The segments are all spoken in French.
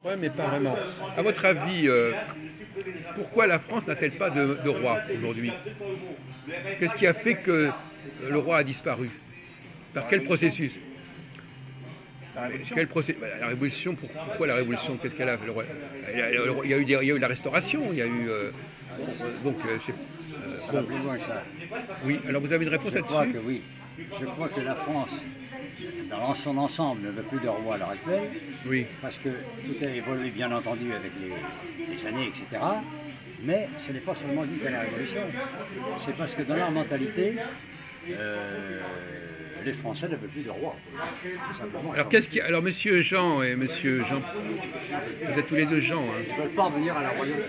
Ouais, mais pas vraiment. À votre avis, pourquoi la France n'a-t-elle pas de roi aujourd'hui? Qu'est-ce qui a fait que le roi a disparu? La Par quel Révolution. processus? La Mais Révolution. quel processus? La Révolution, pourquoi la Révolution? Qu'est-ce qu'elle a fait? Il y a eu la Restauration, il y a eu. Donc, c'est. Ça va Bon, plus loin que ça. oui, alors vous avez une réponse Je crois là-dessus? que oui. Je crois que la France, dans son ensemble, ne veut plus de roi à l'heure actuelle, Oui. parce que tout a évolué bien entendu avec les années, etc. Mais ce n'est pas seulement dû à la Révolution. C'est parce que dans leur mentalité, euh, les Français ne veulent plus de roi. Tout simplement. Alors, monsieur Jean et monsieur Jean, vous êtes tous les deux Jean, hein. Ils ne veulent pas revenir à la royauté.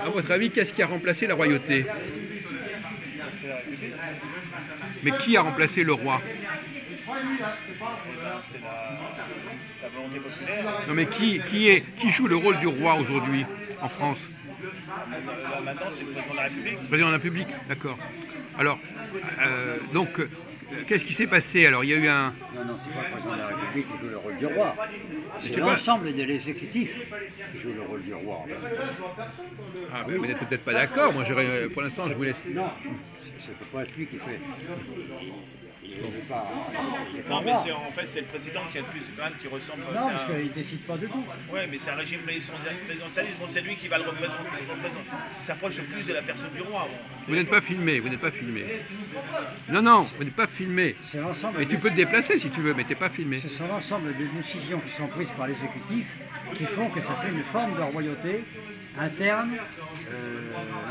À votre avis, qu'est-ce qui a remplacé la royauté? C'est la République. Mais qui a remplacé le roi? C'est la volonté populaire. Non, mais qui joue le rôle du roi aujourd'hui en France? Là, maintenant, c'est le président de la République. Président de la République, d'accord. Alors, donc, qu'est-ce qui s'est passé? Alors, il y a eu un. Non, non, c'est pas le président de la République qui joue le rôle du roi. Je C'est sais pas. l'ensemble de l'exécutif qui joue le rôle du roi. En fait. Ah, mais vous n'êtes peut-être pas d'accord. Moi, pour l'instant, je vous laisse. Non, ça ne peut pas être lui qui fait. Il n'est pas, il est pas Non, mais roi. en fait, c'est le président qui a le plus quand même qui ressemble. Non, parce qu'il ne décide pas de tout. Ouais, mais c'est un régime présidentialiste. Bon, c'est lui qui va le représenter. Il s'approche le plus de la personne du roi. Vous n'êtes pas filmé, vous n'êtes pas filmé. Non, non, vous n'êtes pas filmé. C'est l'ensemble. Mais tu peux te déplacer si tu veux, mais t'es pas filmé. Ce sont l'ensemble des décisions qui sont prises par l'exécutif qui font que ça fait une forme de royauté interne,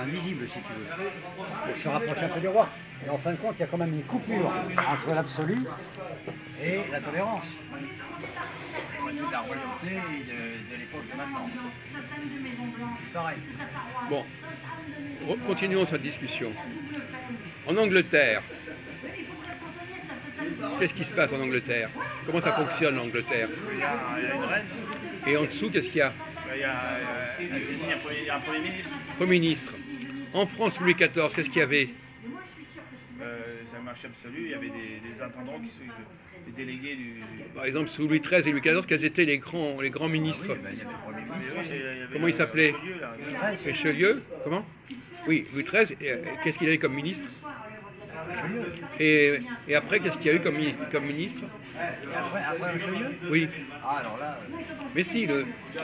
invisible si tu veux, pour se rapprocher un peu du roi. Et en fin de compte, il y a quand même une coupure entre l'absolu et la tolérance. La royauté de l'époque de maintenant. C'est pareil. Bon, continuons cette discussion. En Angleterre, qu'est-ce qui se passe en Angleterre? Comment ça fonctionne l'Angleterre? Il y a une reine. Et en dessous, qu'est-ce qu'il y a? Il y a un premier ministre. Premier ministre. En France, Louis XIV, qu'est-ce qu'il y avait? C'est un marché absolu. Il y avait des intendants qui sont des délégués du. Par exemple, sous Louis XIII et Louis XIV, quels étaient les grands ministres? Il y avait le premier ministre. Comment il s'appelait? Richelieu, là. Richelieu? Comment? Oui, Louis XIII. Qu'est-ce qu'il avait comme ministre? Et après, qu'est-ce qu'il y a eu comme ministre? Et après Richelieu? Oui. Ah, alors là. Mais si,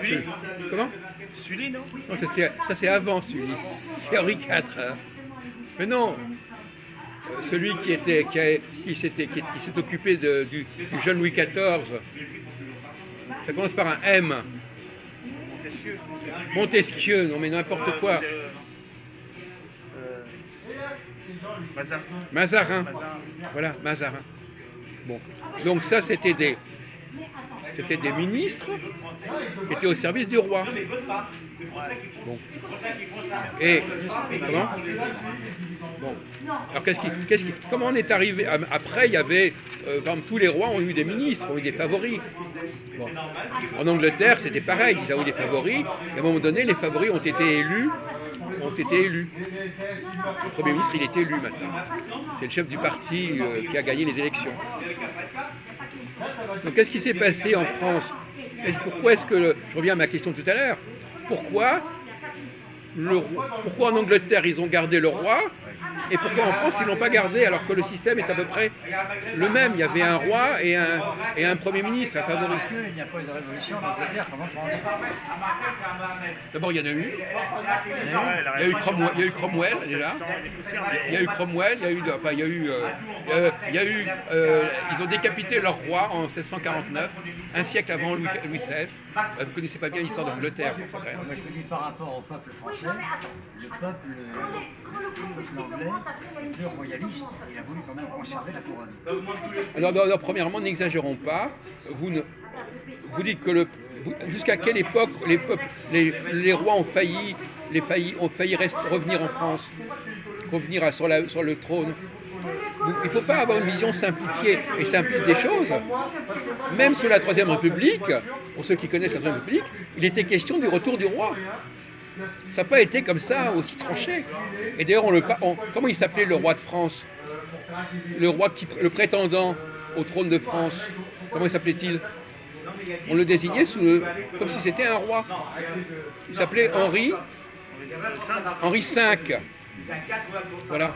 Sully. Comment? Sully, non? Non, ça c'est avant Sully. C'est Henri IV. Hein. Mais non. Celui qui s'est occupé du jeune Louis XIV. Ça commence par un M. Montesquieu. Montesquieu, non mais n'importe quoi. Mazarin. Mazarin. Voilà, Mazarin. Bon. Donc ça, c'était des ministres qui étaient au service du roi. Bon. Et comment? Bon. Alors comment on est arrivé? Après, il y avait, par exemple, tous les rois ont eu des ministres, ont eu des favoris. Bon. En Angleterre, c'était pareil, ils ont eu des favoris. Et à un moment donné, les favoris ont été élus. Le Premier ministre, il est élu maintenant. C'est le chef du parti qui a gagné les élections. Donc, qu'est-ce qui s'est passé en France? Pourquoi est-ce que, je reviens à ma question tout à l'heure, pourquoi en Angleterre ils ont gardé le roi et pourquoi en France ils l'ont pas gardé alors que le système est à peu près le même? Il y avait un roi et un premier ministre, un favori. Parce qu'il n'y a pas eu de révolution en Angleterre comme en France. D'abord il y en a eu. Il y a eu Cromwell déjà. Il y a eu Cromwell, ils ont décapité leur roi en 1649, un siècle avant Louis XVI. Vous ne connaissez pas bien l'histoire d'Angleterre, c'est vrai. Moi, je me dis par rapport au peuple français, le peuple anglais est plus royaliste, il a voulu quand même conserver la couronne. Alors, premièrement, n'exagérons pas. Vous dites que jusqu'à quelle époque les rois ont failli revenir en France, revenir sur le trône? Il ne faut pas avoir une vision simplifiée et simpliste des choses. Même sous la Troisième République, pour ceux qui connaissent la Troisième République, il était question du retour du roi. Ça n'a pas été comme ça, aussi tranché. Et d'ailleurs, comment il s'appelait le roi de France? Le prétendant au trône de France, comment il s'appelait-il? on le désignait comme si c'était un roi. Il s'appelait Henri V, voilà,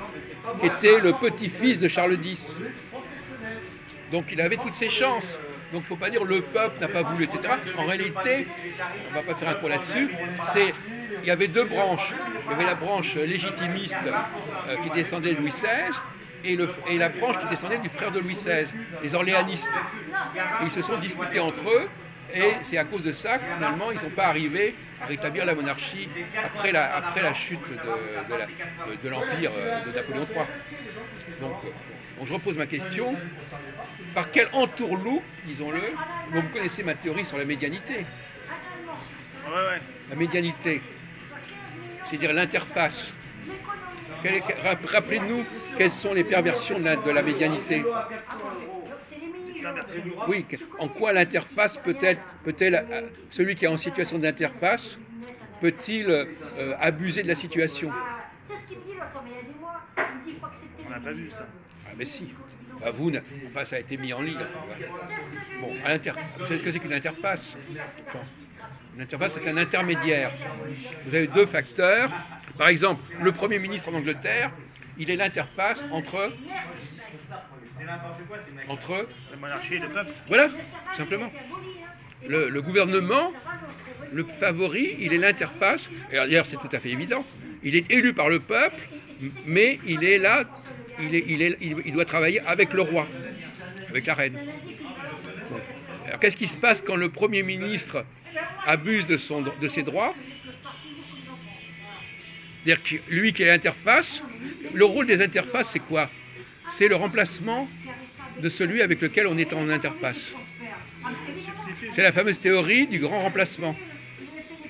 qui était le petit-fils de Charles X. Donc il avait toutes ses chances. Donc il ne faut pas dire le peuple n'a pas voulu, etc. En réalité, on ne va pas faire un cours là-dessus, il y avait deux branches. Il y avait la branche légitimiste qui descendait de Louis XVI et la branche qui descendait du frère de Louis XVI, les orléanistes. Et ils se sont disputés entre eux et c'est à cause de ça que finalement ils ne sont pas arrivés à rétablir la monarchie après la chute de l'Empire de Napoléon III. Donc je repose ma question. Par quel entourloupe, disons-le, vous connaissez ma théorie sur la médianité. La médianité, c'est-à-dire l'interface. Rappelez-nous quelles sont les perversions de la médianité. Oui, en quoi l'interface peut-elle, celui qui est en situation d'interface, peut-il abuser de la situation? C'est ce qu'il me dit l'autre fois, mais il y a des mois, il me dit il faut accepter. On n'a pas vu ça. Ah mais si. Bah, enfin, ça a été mis en ligne. Bon, vous savez ce que c'est qu'une interface? Une interface, c'est un intermédiaire. Vous avez deux facteurs. Par exemple, le Premier ministre en Angleterre, il est l'interface entre la monarchie et le peuple. Voilà, tout simplement. Le gouvernement, le favori, il est l'interface. Et d'ailleurs, c'est tout à fait évident. Il est élu par le peuple, mais il est là, il doit travailler avec le roi, avec la reine. Bon. Alors, qu'est-ce qui se passe quand le Premier ministre abuse de ses droits? C'est-à-dire que lui qui est l'interface, le rôle des interfaces, c'est quoi? C'est le remplacement de celui avec lequel on est en interface. C'est la fameuse théorie du grand remplacement.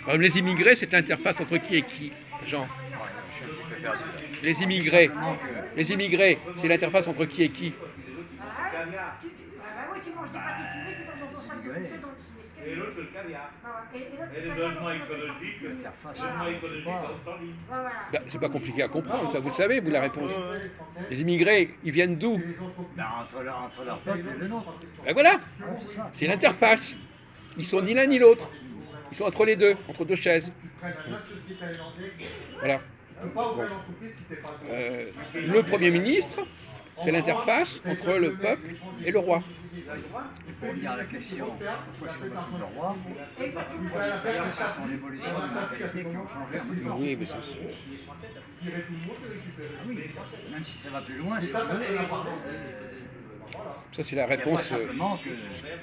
Par exemple, les immigrés, c'est l'interface entre qui et qui, Jean? Les immigrés, c'est l'interface entre qui et qui? Et l'autre, le caviar. Et le logement écologique, Ben, c'est pas compliqué à comprendre, ça vous le savez, vous la réponse. Les immigrés, ils viennent d'où? Entre leur peuple et le nôtre. Ben voilà, c'est l'interface. Ils sont ni l'un ni l'autre. Ils sont entre les deux, entre deux chaises. Voilà. Bon. Le Premier ministre, c'est l'interface entre le peuple et le roi. Pour revenir à la question, pourquoi est-ce qu'on va tout le roi? Parce que ce sont l'évolution des mentalités qui ont changé un peu. Oui, mais ça Oui, même si ça va plus loin, c'est ça c'est la réponse. simplement que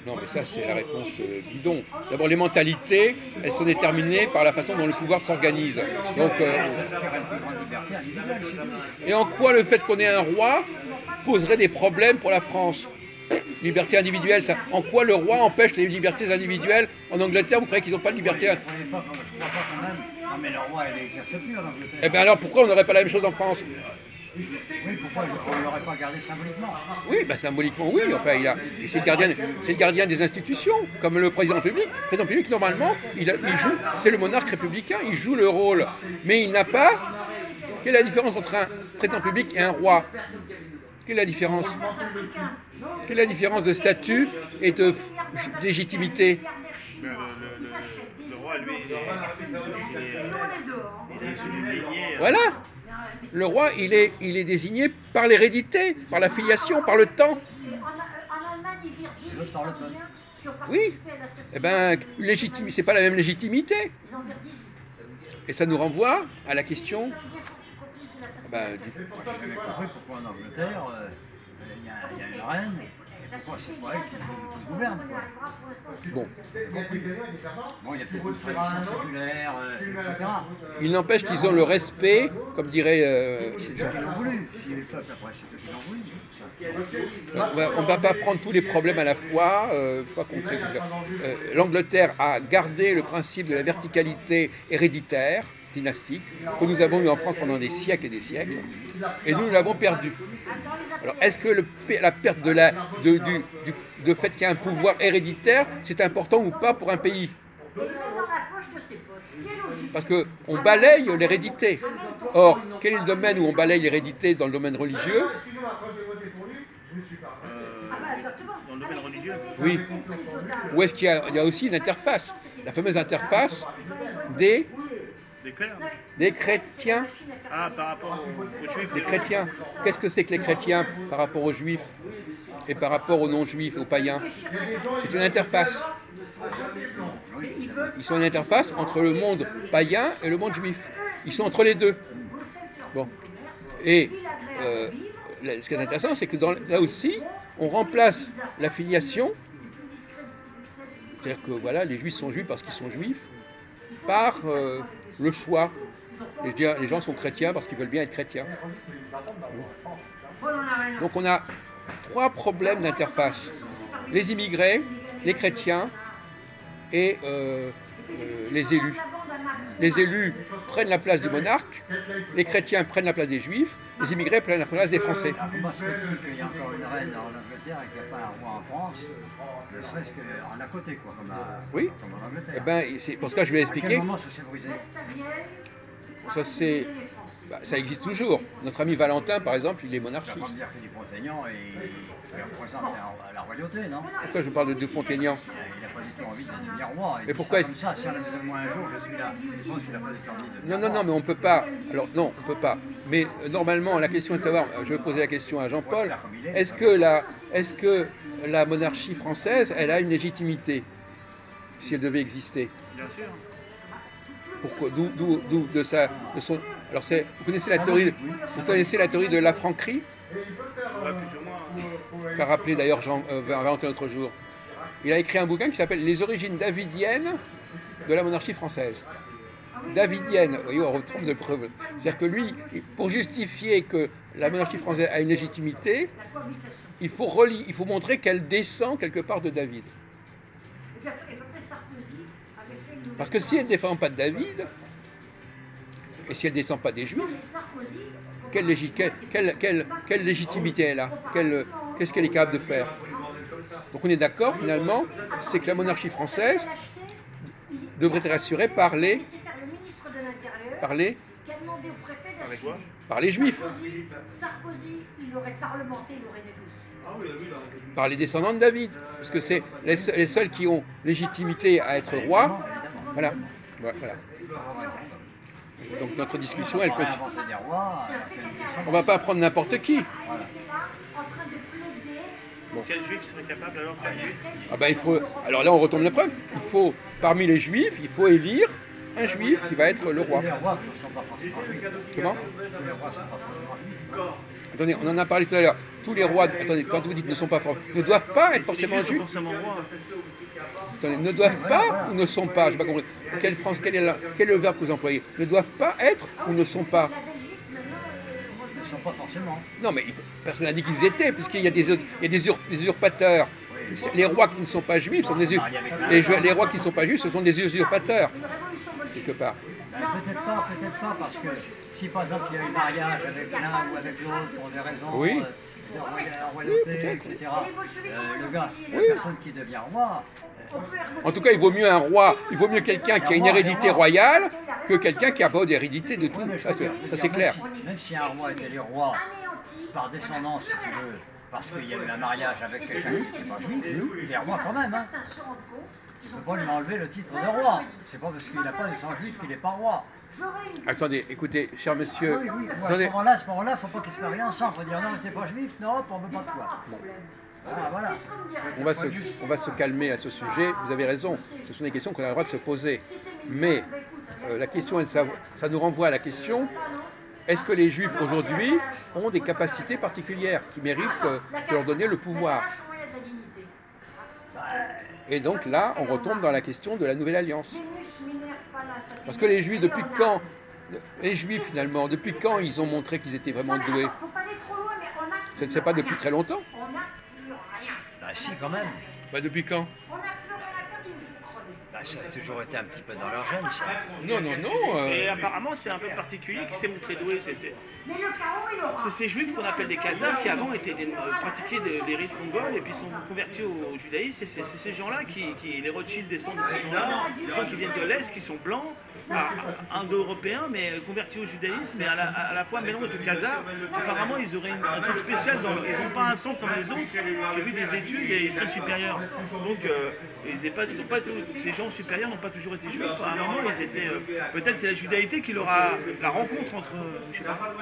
Non, mais ça c'est la réponse bidon. D'abord, les mentalités, elles sont déterminées par la façon dont le pouvoir s'organise. Donc, ça aspire à une plus grande liberté individuelle, c'est tout. et en quoi le fait qu'on ait un roi poserait des problèmes pour la France? Liberté individuelle, ça. En quoi le roi empêche les libertés individuelles en Angleterre? Vous croyez qu'ils n'ont pas de liberté? Vous croyez pas quand même? Non mais le roi, il n'exerce plus en Angleterre. Eh bien alors pourquoi on n'aurait pas la même chose en France? Oui, pourquoi on ne l'aurait pas gardé symboliquement? Oui, ben symboliquement oui, enfin c'est le gardien des institutions, comme le président de la République. Le président de la République, normalement, il joue, c'est le monarque républicain, il joue le rôle, mais il n'a pas. Quelle est la différence entre un président de la République et un roi? Quelle est la différence? Quelle est la différence de statut et de légitimité? Le roi, lui, il est souligné. Voilà. Le roi, il est désigné par l'hérédité, par la filiation, par le temps. En Allemagne, ils virent 18 Indiens qui ont Oui. participé à l'assassinat. Eh ben, c'est pas la même légitimité. Ils en virent 18. Et ça nous renvoie à la question. Ça veut dire complice de l'assassinat. Ben, Moi, j'ai jamais compris pourquoi en Angleterre, il y a une reine, et pourquoi c'est pas elle qui gouverne, quoi. bon, Bon, il y a peut-être une tradition séculaire, etc. il n'empêche qu'ils ont le respect, comme dirait. C'est eux qui l'ont voulu. Si le peuple, après, c'est eux qui l'ont voulu. On ne va pas prendre tous les problèmes à la fois. Pas compris. L'Angleterre a gardé le principe de la verticalité héréditaire, dynastique, que nous avons eu en France pendant des siècles et des siècles, et nous l'avons perdu. Alors, est-ce que la perte de fait qu'il y a un pouvoir héréditaire, c'est important ou pas pour un pays? Et il met dans la poche de ses potes, ce qui est logique. Parce qu'on balaye l'hérédité. Or, quel est le domaine où on balaye l'hérédité dans le domaine religieux? dans le domaine religieux. Oui. Ou est-ce qu'il y a aussi une interface, la fameuse interface des, Des clercs. des chrétiens, Ah, par rapport aux juifs. des chrétiens. Qu'est-ce que c'est que les chrétiens par rapport aux juifs et par rapport aux non-juifs, aux païens? C'est une interface. Ils sont une interface entre le monde païen et le monde juif. Ils sont entre les deux. Bon. Et ce qui est intéressant, c'est que là aussi, on remplace la filiation, c'est-à-dire que voilà, les juifs sont juifs parce qu'ils sont juifs, par le choix. Et je dis, les gens sont chrétiens parce qu'ils veulent bien être chrétiens. Donc on a 3 problèmes d'interface. Les immigrés, les chrétiens et les élus. Les élus prennent la place du monarque, les chrétiens prennent la place des juifs, les immigrés prennent la place des Français. Comment se fait-il qu'il y a encore une reine en Angleterre et qu'il n'y a pas un roi en France, ne serait-ce qu'en à côté, quoi, comme en Angleterre? Eh ben, c'est pour ça que je vais À quel expliquer. moment ça s'est brisé? Ça existe toujours. Notre ami Valentin, par exemple, il est Tu vas monarchiste. pas me dire que Dupont-Aignan il représente la royauté, non? Pourquoi je parle de Dupont-Aignan? Il n'a pas du tout envie de devenir roi. Il Mais dit pourquoi ça comme ça, si on a besoin de moi un jour, je suis là. Je pense qu'il n'a pas du tout envie de devenir Non, roi. mais on peut pas. Alors non, on peut pas. Mais normalement, la question est de savoir. Je vais poser la question à Jean-Paul. Est-ce que la monarchie française, elle a une légitimité, si elle devait exister? Bien sûr. Pourquoi? D'où de son. Alors vous connaissez la théorie, de la franquerie, Ouais, plus ou moins. qu'a rappelé d'ailleurs Valentin l'autre jour. Il a écrit un bouquin qui s'appelle Les origines davidiennes de la monarchie française. Davidienne, vous voyez, on retrouve de preuves. C'est-à-dire que lui, pour justifier que la monarchie française a une légitimité, il faut montrer qu'elle descend quelque part de David. Parce que si elle ne défend pas de David, et si elle ne descend pas des Juifs, quelle légitimité elle a? Qu'est-ce qu'elle est capable de faire? Donc on est d'accord, finalement, c'est que la monarchie française devrait être assurée par les quoi? par les Juifs, Sarkozy, il aurait parlementé, il aurait négocié. par les descendants de David, parce que c'est les seuls qui ont légitimité à être roi. Voilà. Donc notre discussion, elle On va continue. inventer des rois. On va pas prendre n'importe qui. Elle était là, en train de plaider. Quel juif serait capable alors qu'un juif? Ah ben il faut. Alors là on retombe la preuve. Il faut, parmi les juifs, il faut élire un juif qui va être le roi. Les rois ne sont pas forcément juifs. Comment? Les rois ne sont pas forcément juifs. Attendez, on en a parlé tout à l'heure. Tous les rois, attendez, quand vous dites ne sont pas ne doivent pas être forcément Les juifs juifs. sont forcément rois. Attendez, ne doivent pas ou ne sont pas? Je n'ai pas compris. Quel est le verbe que vous employez? Ne doivent pas être ou ne sont pas? La Belgique, maintenant, Ils ne sont pas forcément. Non, mais personne n'a dit qu'ils étaient, puisqu'il y a des usurpateurs. Les rois qui ne sont pas juifs sont les rois qui ne sont pas juifs, ce sont des usurpateurs, une révolution bolchevique. quelque part. Ben, peut-être pas, parce que si par exemple il y a eu mariage avec l'un ou avec l'autre pour des raisons Oui. de royauté, peut-être. etc., le Oui. gars, la personne qui devient roi, En tout cas, il vaut mieux un roi, il vaut mieux quelqu'un qui a une hérédité royale que quelqu'un qui n'a pas d'hérédité de tout. ouais, mais je Ça, veux dire, c'est clair. Même si un roi était le roi Anéanti. par descendance, si tu veux, parce qu'il y a eu un mariage avec quelqu'un qui n'était pas juif, il est roi quand même. Hein. Certains se rendent compte qu'ils On ont ne peut pas lui enlever le titre de roi. C'est pas parce qu'il n'a pas de sang juif qu'il n'est pas roi. J'aurais une Attendez, écoutez, cher monsieur. Oui, ou à Attendez, ce moment-là, il ne faut pas qu'il se marie ensemble. Il faut dire non, t'es pas juif, non, on ne veut pas de toi. Ah, voilà. on va se calmer à ce sujet. Vous avez raison. Ce sont des questions qu'on a le droit de se poser. Mais la question est de savoir, ça nous renvoie à la question, est-ce que les juifs aujourd'hui ont des capacités particulières qui méritent de leur donner le pouvoir? Et donc là, on retombe dans la question de la nouvelle alliance. Parce que les juifs, depuis quand, depuis quand ils ont montré qu'ils étaient vraiment doués? C'est pas depuis très longtemps. On n'a plus rien. Bah si, quand même. Bah depuis quand? On n'a plus rien à faire, il nous faut crever. Bah ça a toujours été un petit peu dans leur gène, ça. Non, non, non. Et apparemment, c'est un peu particulier qui s'est montré doué. Mais le chaos, il aura. C'est ces juifs qu'on appelle des Khazars qui avant étaient pratiquaient des rites mongols et puis sont convertis au judaïsme. C'est ces gens-là les Rothschild descendent de ces gens-là, des gens qui viennent de l'Est, qui sont blancs, indo-européens, mais convertis au judaïsme, mais à la fois mélange de Khazars. Apparemment, ils auraient un truc spécial, ils n'ont pas un son comme les autres. J'ai vu des études et ils seraient supérieurs. Donc, ces gens supérieurs n'ont pas toujours été juifs. À un moment, ils étaient. Peut-être c'est la judaïté qui leur a la rencontre entre. Je sais pas.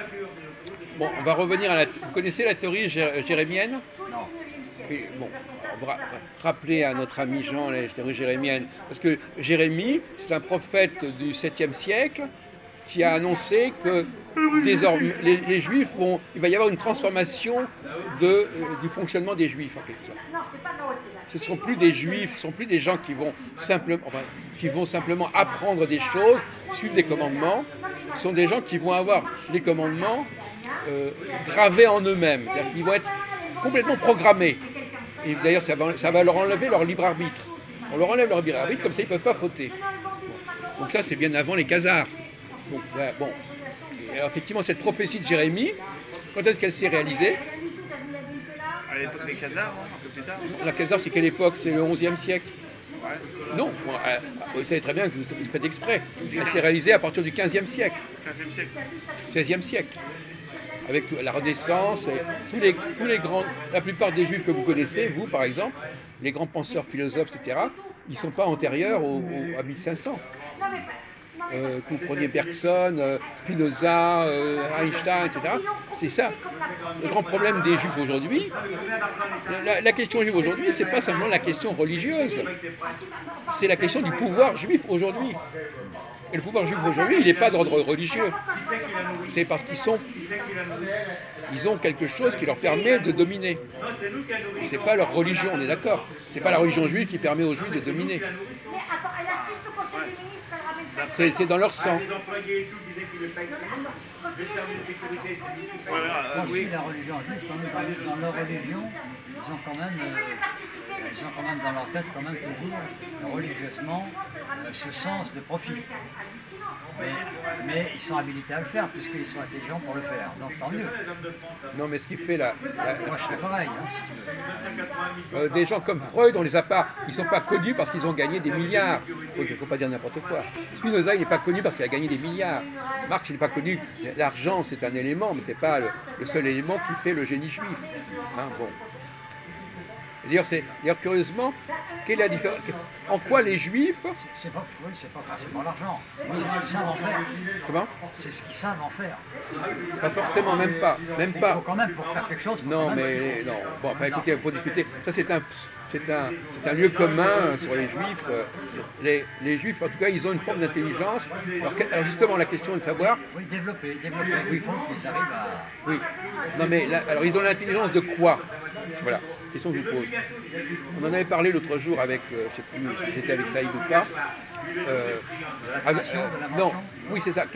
Bon, on va revenir à la. Vous connaissez la théorie jérémienne? Non. Et, bon, on va rappeler à notre ami Jean la théorie jérémienne. Parce que Jérémie, c'est un prophète du 7e siècle qui a annoncé que désormais, les Juifs il va y avoir une transformation du fonctionnement des Juifs en quelque sorte. Non, c'est pas Noël, c'est là. Ce ne seront plus des Juifs, ce ne sont plus des gens qui vont simplement apprendre des choses, suivre des commandements. Ce sont des gens qui vont avoir les commandements gravés en eux-mêmes. C'est-à-dire qu'ils vont être complètement programmés. Et d'ailleurs, ça va leur enlever leur libre arbitre. On leur enlève leur libre arbitre, comme ça ils ne peuvent pas fauter. Bon. Donc ça, c'est bien avant les Khazars. Donc, voilà, bon. Et alors, effectivement, cette prophétie de Jérémie, quand est-ce qu'elle s'est réalisée? À l'époque des Khazars, un peu plus tard. La Khazar, c'est quelle époque? C'est le 11e siècle. Non, vous savez très bien que vous faites exprès. Elle s'est réalisée à partir du 15e siècle, 15e siècle. 16e siècle. Avec la Renaissance, tous les grands, la plupart des Juifs que vous connaissez, vous par exemple, les grands penseurs, philosophes, etc., ils ne sont pas antérieurs à 1500. Que vous preniez Bergson, Spinoza, Einstein, etc. C'est ça. Le grand problème des Juifs aujourd'hui, la question juive aujourd'hui, c'est pas seulement la question religieuse, c'est la question du pouvoir juif aujourd'hui. Et le pouvoir juif aujourd'hui, il n'est pas d'ordre religieux. C'est parce ils ont quelque chose qui leur permet de dominer. C'est pas leur religion, on est d'accord. C'est pas la religion juive qui permet aux Juifs de dominer. Mais attends, elle assiste au Conseil des ministres, elle ramène ça. C'est dans leur sang. Les employés et tout disaient qu'ils le payent. Le service de sécurité. Moi, oui, la religion juive, quand même, dans leur religion, ils ont quand même dans leur tête quand même toujours religieusement ce sens de profit. Mais ils sont habilités à le faire puisqu'ils sont intelligents pour le faire. Donc tant mieux. Non, mais ce qui fait la Moi je fais pareil, hein, si tu veux. des gens comme Freud, on les a pas, ils sont pas connus parce qu'ils ont gagné des milliards. Il ne faut pas dire n'importe quoi. Spinoza, il n'est pas connu parce qu'il a gagné des milliards. Marx, il n'est pas connu. L'argent, c'est un élément, mais c'est pas le seul élément qui fait le génie juif. Hein, bon. D'ailleurs, curieusement, quelle est la différence? En quoi les Juifs... C'est pas forcément l'argent. C'est ce qu'ils savent en faire. Comment? C'est ce qu'ils savent en faire. Pas forcément, même pas. Même Il pas. faut quand même, pour faire quelque chose... Non, mais non. Bon, enfin, écoutez, pour discuter, ça c'est un lieu commun sur les Juifs. Les Juifs, en tout cas, ils ont une forme d'intelligence. Alors justement, la question est de savoir... Oui, développer. Il faut qu'ils arrivent à... Oui. Non, mais alors, ils ont l'intelligence de quoi? Voilà, question que je vous pose. On en avait parlé l'autre jour avec, je ne sais plus si c'était avec Saïd ou pas. Non, oui, c'est ça.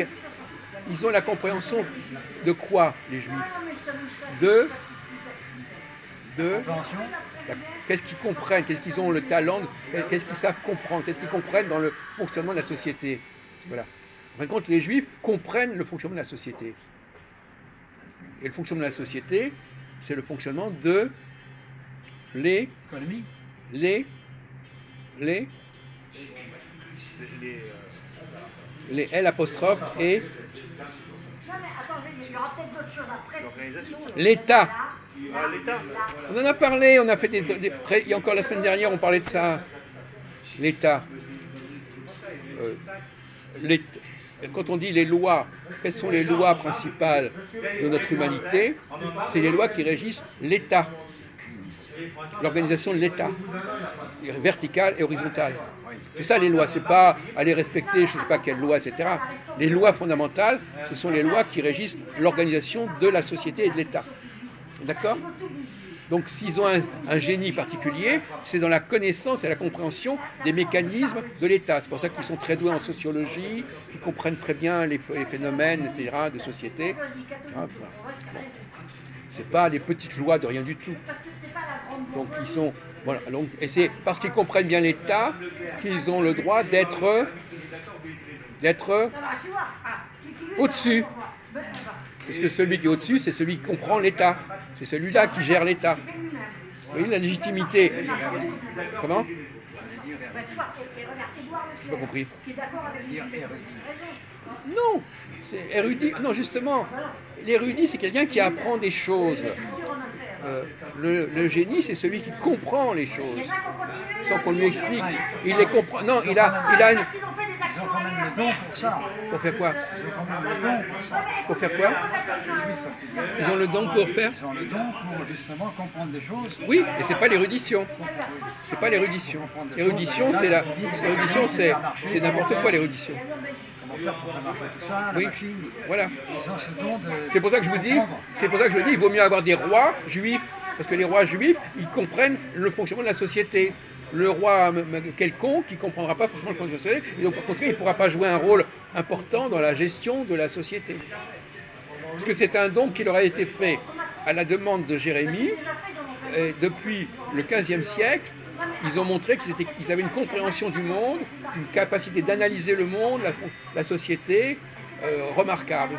Ils ont la compréhension de quoi, les Juifs? De Compréhension. Qu'est-ce qu'ils comprennent? Qu'est-ce qu'ils ont le talent? Qu'est-ce qu'ils savent comprendre? Qu'est-ce qu'ils comprennent dans le fonctionnement de la société? Voilà. En fin de compte, les Juifs comprennent le fonctionnement de la société. Et le fonctionnement de la société, c'est le fonctionnement de les L apostrophe et Non, mais attends, il y aura peut-être d'autres choses après. l'État. L'État. On en a parlé, on a fait il y a encore la semaine dernière, on parlait de ça. L'État. Quand on dit les lois, quelles sont les lois principales de notre humanité? C'est les lois qui régissent l'État, l'organisation de l'État, verticale et horizontale. C'est ça les lois, c'est pas aller respecter je ne sais pas quelle loi, etc. Les lois fondamentales, ce sont les lois qui régissent l'organisation de la société et de l'État. D'accord? Donc s'ils ont un génie particulier, c'est dans la connaissance et la compréhension des mécanismes de l'État. C'est pour ça qu'ils sont très doués en sociologie, qu'ils comprennent très bien les phénomènes, etc., de société. Bon. C'est pas des petites lois de rien du tout. Parce que c'est pas la grande Donc bourgeoisie. ils sont, voilà, donc, et c'est parce qu'ils comprennent bien l'État qu'ils ont le droit d'être Ah bah, tu vois, lui est au-dessus. dans la bourgeoisie. Ben, Parce que celui qui est au-dessus, c'est celui qui comprend l'État. C'est celui-là qui gère l'État. il fait lui-même. Vous voyez la légitimité. Comment? Ben, tu vois, et regarde, Édouard J'ai pas compris. qui est d'accord avec lui. Non, c'est érudit. Non, justement, l'érudit, c'est quelqu'un qui apprend des choses. Le génie, c'est celui qui comprend les choses, Il y en a qui ont continué. sans qu'on lui explique. Il les comprend. Non, il a une... Parce qu'ils ont fait des Ils actions ont quand même ailleurs. le don pour ça. Pour faire quoi? Ils ont quand même le don pour ça. Pour faire quoi? Ils ont le don pour faire? Ils ont le don pour justement comprendre des choses. Oui, mais c'est pas l'érudition. C'est pas l'érudition. L'érudition, c'est n'importe quoi l'érudition. Comment faire pour faire marcher tout ça, la Oui, machine. voilà. Ils ont ce don de... C'est pour ça que je vous dis, il vaut mieux avoir des rois juifs, parce que les rois juifs, ils comprennent le fonctionnement de la société. Le roi quelconque, qui ne comprendra pas forcément le fonctionnement de la société, et donc par conséquent, il ne pourra pas jouer un rôle important dans la gestion de la société. Parce que c'est un don qui leur a été fait à la demande de Jérémie, et depuis le XVe siècle. Ils ont montré qu'ils avaient une compréhension du monde, une capacité d'analyser le monde, la société, remarquable.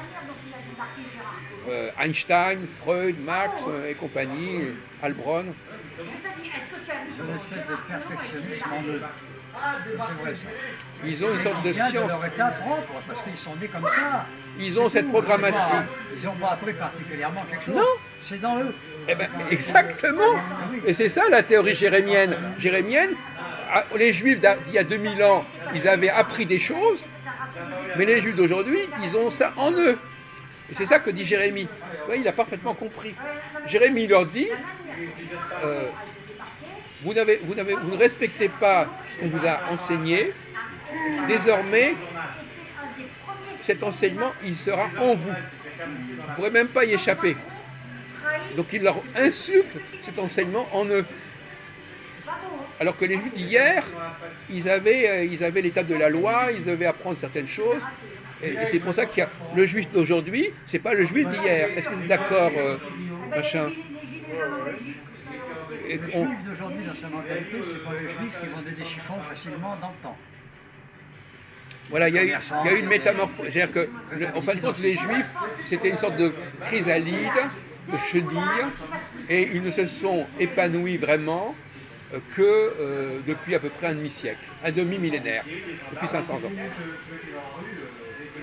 Einstein, Freud, Marx et compagnie, Heilbronn. Ils ont une espèce de perfectionnisme en eux. C'est vrai ça. Ils ont une sorte de Ils viennent science. de leur état propre, parce qu'ils sont nés comme ça. Ils ont C'est cette tout. programmation. Ils n'ont pas appris particulièrement quelque chose. Non. C'est dans eux. Eh ben, exactement. Et c'est ça la théorie jérémienne. Les Juifs d'il y a 2000 ans, ils avaient appris des choses, mais les Juifs d'aujourd'hui, ils ont ça en eux. Et c'est ça que dit Jérémie. Ouais, il a parfaitement compris. Jérémie leur dit, vous ne respectez pas ce qu'on vous a enseigné, désormais, cet enseignement, il sera en vous. Vous ne pourrez même pas y échapper. Donc il leur insuffle cet enseignement en eux. Alors que les Juifs d'hier, ils avaient l'étape de la loi, ils devaient apprendre certaines choses. Et c'est pour ça que le Juif d'aujourd'hui, c'est pas le Juif d'hier. Est-ce que vous êtes d'accord, machin? Le Juif d'aujourd'hui, dans sa mentalité, c'est pas le Juif qui vendait des chiffons facilement dans le temps. Voilà, il y a eu une métamorphose. C'est-à-dire que, en fin de compte, les Juifs, c'était une sorte de chrysalide, de chenille, et ils ne se sont épanouis vraiment que depuis à peu près un demi-siècle, un demi-millénaire, depuis 500 ans.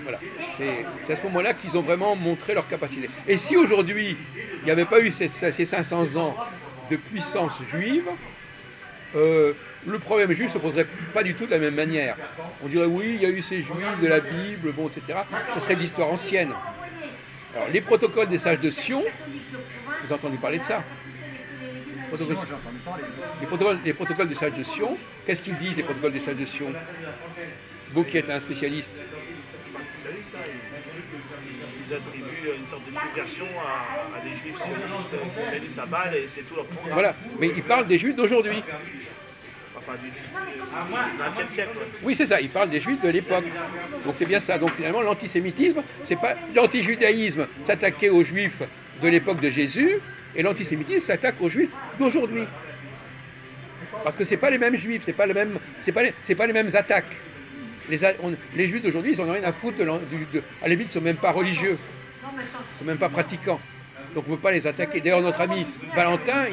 Voilà. C'est à ce moment-là qu'ils ont vraiment montré leur capacité. Et si aujourd'hui, il n'y avait pas eu ces 500 ans de puissance juive, le problème juif ne se poserait pas du tout de la même manière. On dirait oui, il y a eu ces juifs de la Bible, bon, etc. Ce serait de l'histoire ancienne. Alors, les protocoles des sages de Sion, vous avez entendu parler de ça? Sinon, j'ai entendu parler. Les protocoles des sages de Sion, qu'est-ce qu'ils disent, les protocoles des sages de Sion? Vous qui êtes un spécialiste. Ils attribuent une sorte de subversion à des juifs sionistes qui seraient du sabbat et c'est tout leur programme. Voilà, mais ils parlent des juifs d'aujourd'hui. Enfin, du XXe siècle. Ouais. Oui, c'est ça, ils parlent des juifs de l'époque. Donc c'est bien ça. Donc finalement, l'antisémitisme, c'est pas l'antijudaïsme s'attaquait aux juifs de l'époque de Jésus, et l'antisémitisme s'attaque aux juifs d'aujourd'hui. Parce que c'est pas les mêmes juifs, c'est pas les mêmes attaques. Les juifs d'aujourd'hui, ils n'en ont rien à foutre à la limite, ils ne sont même pas religieux, ils ne sont même pas pratiquants. Donc on ne peut pas les attaquer. D'ailleurs, notre ami Valentin,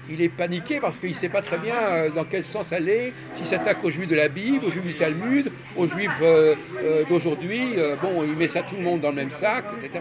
il est paniqué parce qu'il ne sait pas très bien dans quel sens aller, s'il s'attaque aux juifs de la Bible, aux juifs du Talmud, aux juifs d'aujourd'hui. Bon, il met ça tout le monde dans le même sac, etc.